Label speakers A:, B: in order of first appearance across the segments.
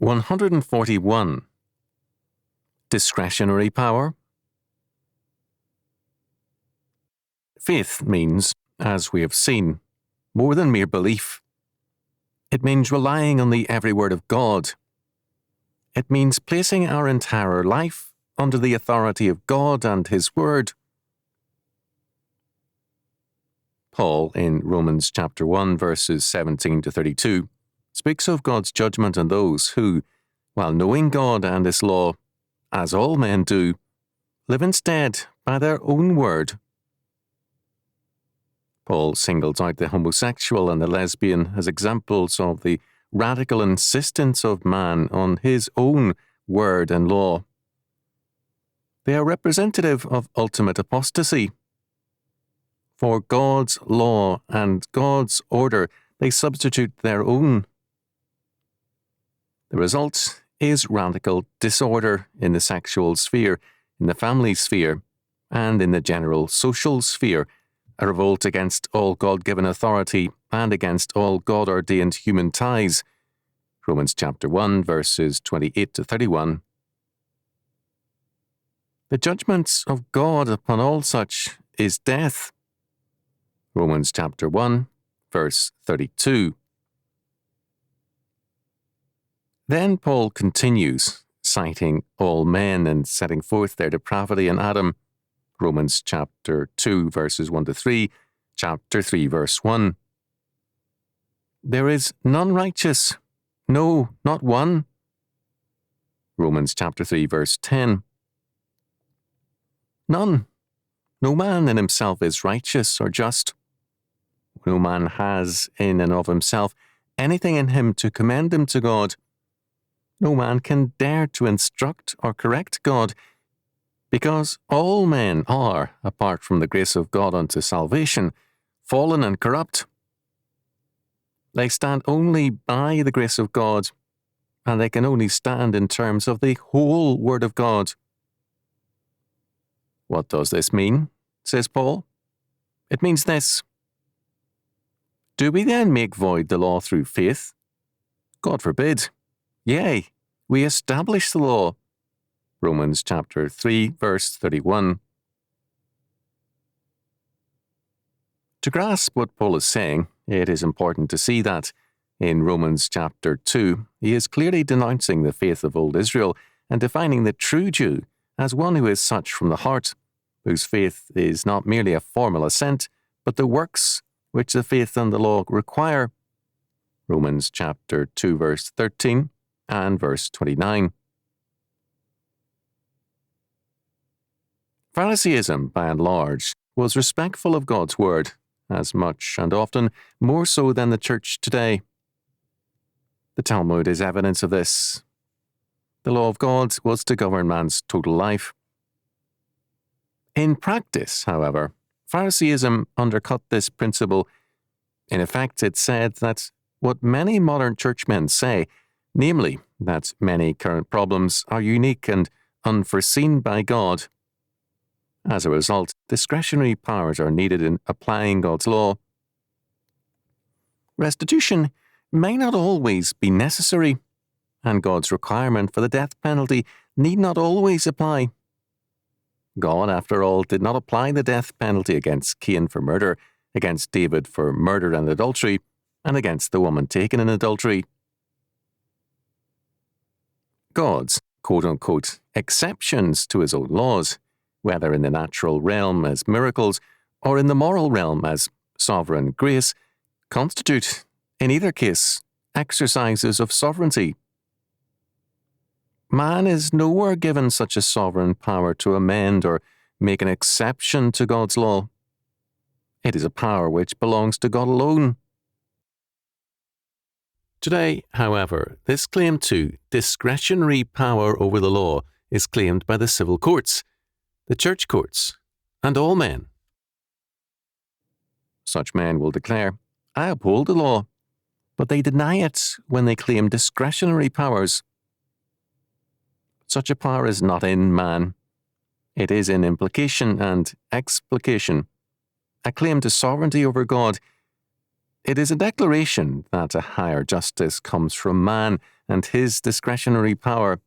A: 141. Discretionary power. Faith means, as we have seen, more than mere belief. It means relying on the every word of God. It means placing our entire life under the authority of God and His Word. Paul, in Romans chapter 1, verses 17 to 32, speaks of God's judgment on those who, while knowing God and His law, as all men do, live instead by their own word. Paul singles out the homosexual and the lesbian as examples of the radical insistence of man on his own word and law. They are representative of ultimate apostasy. For God's law and God's order, they substitute their own. The result is radical disorder in the sexual sphere, in the family sphere, and in the general social sphere, a revolt against all God-given authority and against all God-ordained human ties. Romans chapter 1, verses 28 to 31. The judgment of God upon all such is death. Romans chapter 1, verse 32. Then Paul continues, citing all men and setting forth their depravity in Adam. Romans chapter 2, verses 1 to 3, chapter 3, verse 1. There is none righteous, no, not one. Romans chapter 3, verse 10. None. No man in himself is righteous or just. No man has in and of himself anything in him to commend him to God. No man can dare to instruct or correct God, because all men are, apart from the grace of God unto salvation, fallen and corrupt. They stand only by the grace of God, and they can only stand in terms of the whole Word of God. What does this mean? Says Paul. It means this. Do we then make void the law through faith? God forbid. Yea, we establish the law. Romans chapter 3, verse 31. To grasp what Paul is saying, it is important to see that, in Romans chapter 2, he is clearly denouncing the faith of old Israel and defining the true Jew as one who is such from the heart, whose faith is not merely a formal assent, but the works which the faith and the law require. Romans chapter 2, verse 13 and verse 29. Pharisaism, by and large, was respectful of God's word, as much and often more so than the church today. The Talmud is evidence of this. The law of God was to govern man's total life. In practice, however, Pharisaism undercut this principle. In effect, it said that what many modern churchmen say, namely that many current problems are unique and unforeseen by God. As a result, discretionary powers are needed in applying God's law. Restitution may not always be necessary, and God's requirement for the death penalty need not always apply. God, after all, did not apply the death penalty against Cain for murder, against David for murder and adultery, and against the woman taken in adultery. God's, quote-unquote, exceptions to his own laws, whether in the natural realm as miracles or in the moral realm as sovereign grace, constitute, in either case, exercises of sovereignty. Man is nowhere given such a sovereign power to amend or make an exception to God's law. It is a power which belongs to God alone. Today, however, this claim to discretionary power over the law is claimed by the civil courts, the church courts, and all men. Such men will declare, I uphold the law, but they deny it when they claim discretionary powers. Such a power is not in man. It is in implication and explication. A claim to sovereignty over God It is a declaration that a higher justice comes from man and his discretionary power.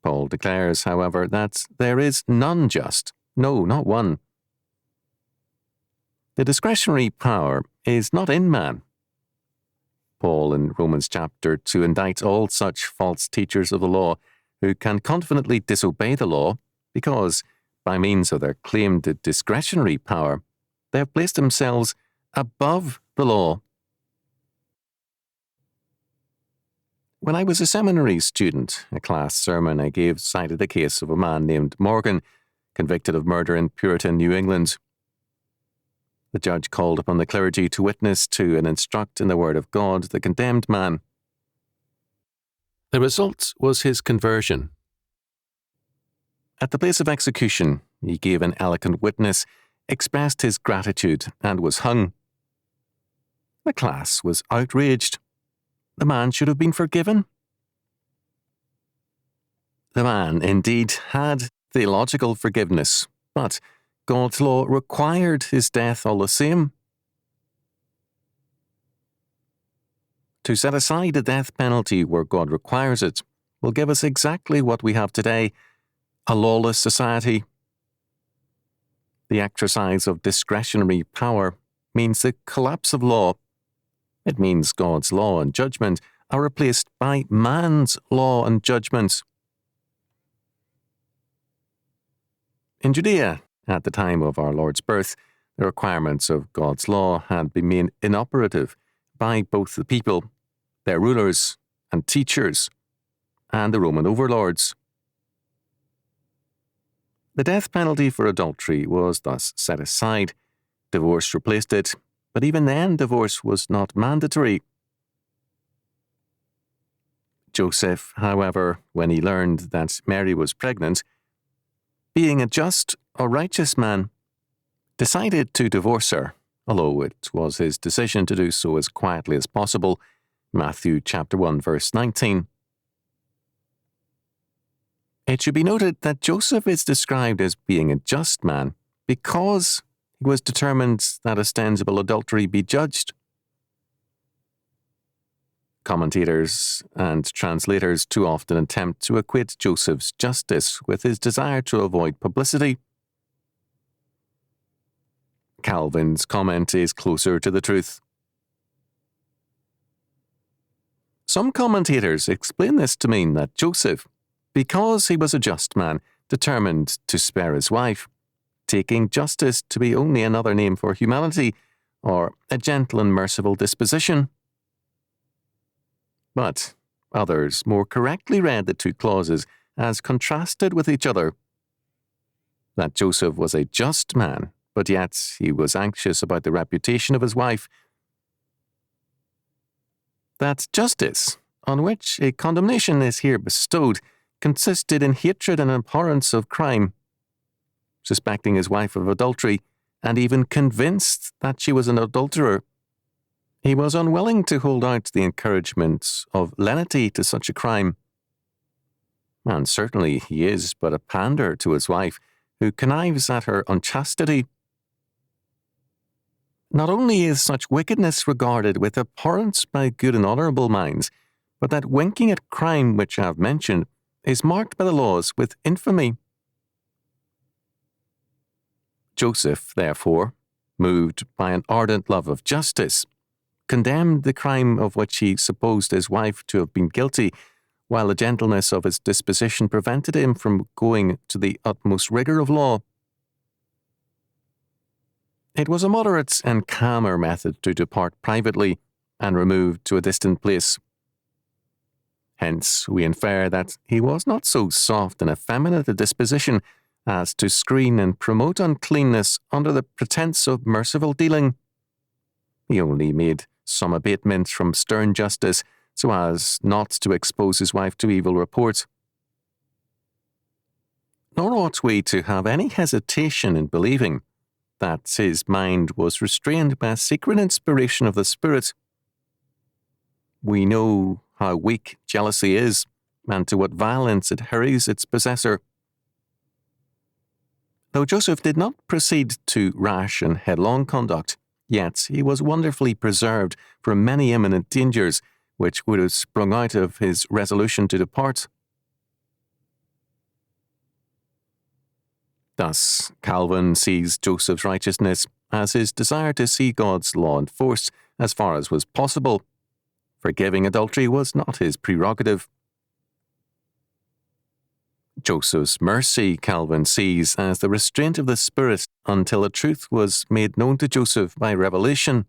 A: Paul declares, however, that there is none just, no, not one. The discretionary power is not in man. Paul in Romans chapter 2 indicts all such false teachers of the law who can confidently disobey the law because, by means of their claimed discretionary power, they have placed themselves above the law. When I was a seminary student, a class sermon I gave cited the case of a man named Morgan, convicted of murder in Puritan New England. The judge called upon the clergy to witness to and instruct in the word of God the condemned man. The result was his conversion. At the place of execution, he gave an eloquent witness, expressed his gratitude, and was hung. The class was outraged. The man should have been forgiven. The man indeed had theological forgiveness, but God's law required his death all the same. To set aside the death penalty where God requires it will give us exactly what we have today, a lawless society. The exercise of discretionary power means the collapse of law. It means God's law and judgment are replaced by man's law and judgment. In Judea, at the time of our Lord's birth, the requirements of God's law had been made inoperative by both the people, their rulers and teachers, and the Roman overlords. The death penalty for adultery was thus set aside. Divorce replaced it, but even then divorce was not mandatory. Joseph, however, when he learned that Mary was pregnant, being a just or righteous man, decided to divorce her, although it was his decision to do so as quietly as possible. Matthew chapter 1, verse 19. It should be noted that Joseph is described as being a just man because he was determined that ostensible adultery be judged. Commentators and translators too often attempt to equate Joseph's justice with his desire to avoid publicity. Calvin's comment is closer to the truth. Some commentators explain this to mean that Joseph, because he was a just man, determined to spare his wife, taking justice to be only another name for humanity or a gentle and merciful disposition. But others more correctly read the two clauses as contrasted with each other. That Joseph was a just man, but yet he was anxious about the reputation of his wife. That justice, on which a condemnation is here bestowed, consisted in hatred and abhorrence of crime, suspecting his wife of adultery, and even convinced that she was an adulterer. He was unwilling to hold out the encouragement of lenity to such a crime. And certainly he is but a pander to his wife, who connives at her unchastity. Not only is such wickedness regarded with abhorrence by good and honourable minds, but that winking at crime which I have mentioned is marked by the laws with infamy. Joseph, therefore, moved by an ardent love of justice, condemned the crime of which he supposed his wife to have been guilty, while the gentleness of his disposition prevented him from going to the utmost rigour of law. It was a moderate and calmer method to depart privately and remove to a distant place. Hence, we infer that he was not so soft and effeminate a disposition as to screen and promote uncleanness under the pretence of merciful dealing. He only made some abatement from stern justice so as not to expose his wife to evil report. Nor ought we to have any hesitation in believing that his mind was restrained by a secret inspiration of the Spirit. We know how weak jealousy is, and to what violence it hurries its possessor. Though Joseph did not proceed to rash and headlong conduct, Yet he was wonderfully preserved from many imminent dangers which would have sprung out of his resolution to depart. Thus, Calvin sees Joseph's righteousness as his desire to see God's law enforced as far as was possible. Forgiving adultery was not his prerogative. Joseph's mercy, Calvin sees as the restraint of the Spirit until the truth was made known to Joseph by revelation.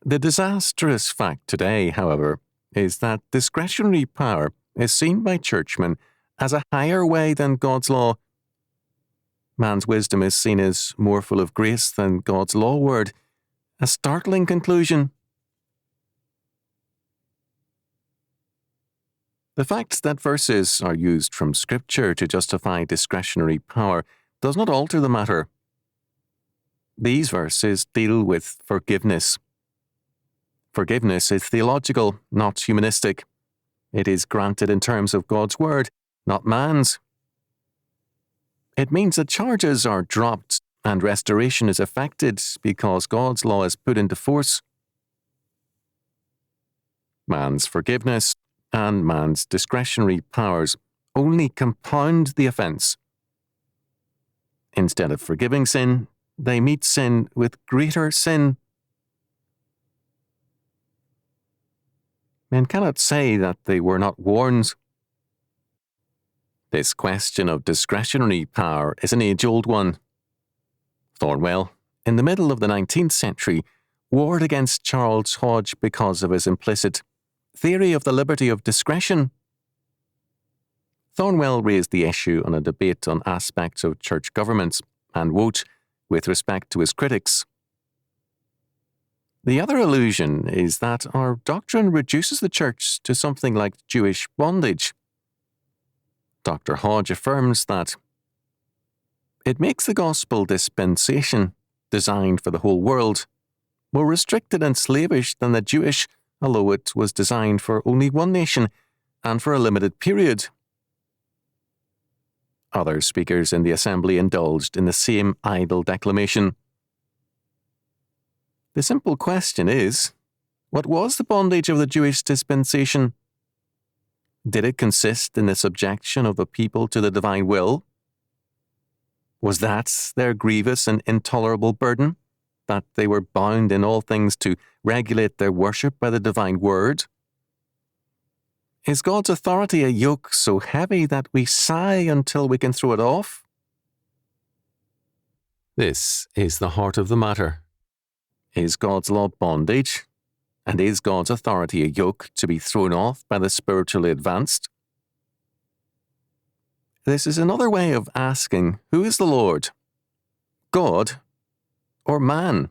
A: The disastrous fact today, however, is that discretionary power is seen by churchmen as a higher way than God's law. Man's wisdom is seen as more full of grace than God's law word, a startling conclusion. The fact that verses are used from Scripture to justify discretionary power does not alter the matter. These verses deal with forgiveness. Forgiveness is theological, not humanistic. It is granted in terms of God's word, not man's. It means that charges are dropped and restoration is effected because God's law is put into force. Man's forgiveness and man's discretionary powers only compound the offence. Instead of forgiving sin, they meet sin with greater sin. Men cannot say that they were not warned. This question of discretionary power is an age-old one. Thornwell, in the middle of the 19th century, warred against Charles Hodge because of his implicit theory of the liberty of discretion. Thornwell raised the issue on a debate on aspects of church governments and wrote with respect to his critics. The other illusion is that our doctrine reduces the church to something like Jewish bondage. Dr. Hodge affirms that it makes the gospel dispensation, designed for the whole world, more restricted and slavish than the Jewish, although it was designed for only one nation and for a limited period. Other speakers in the assembly indulged in the same idle declamation. The simple question is, what was the bondage of the Jewish dispensation? Did it consist in the subjection of the people to the divine will? Was that their grievous and intolerable burden, that they were bound in all things to regulate their worship by the divine word? Is God's authority a yoke so heavy that we sigh until we can throw it off? This is the heart of the matter. Is God's law bondage? And is God's authority a yoke to be thrown off by the spiritually advanced? This is another way of asking, who is the Lord? God or man?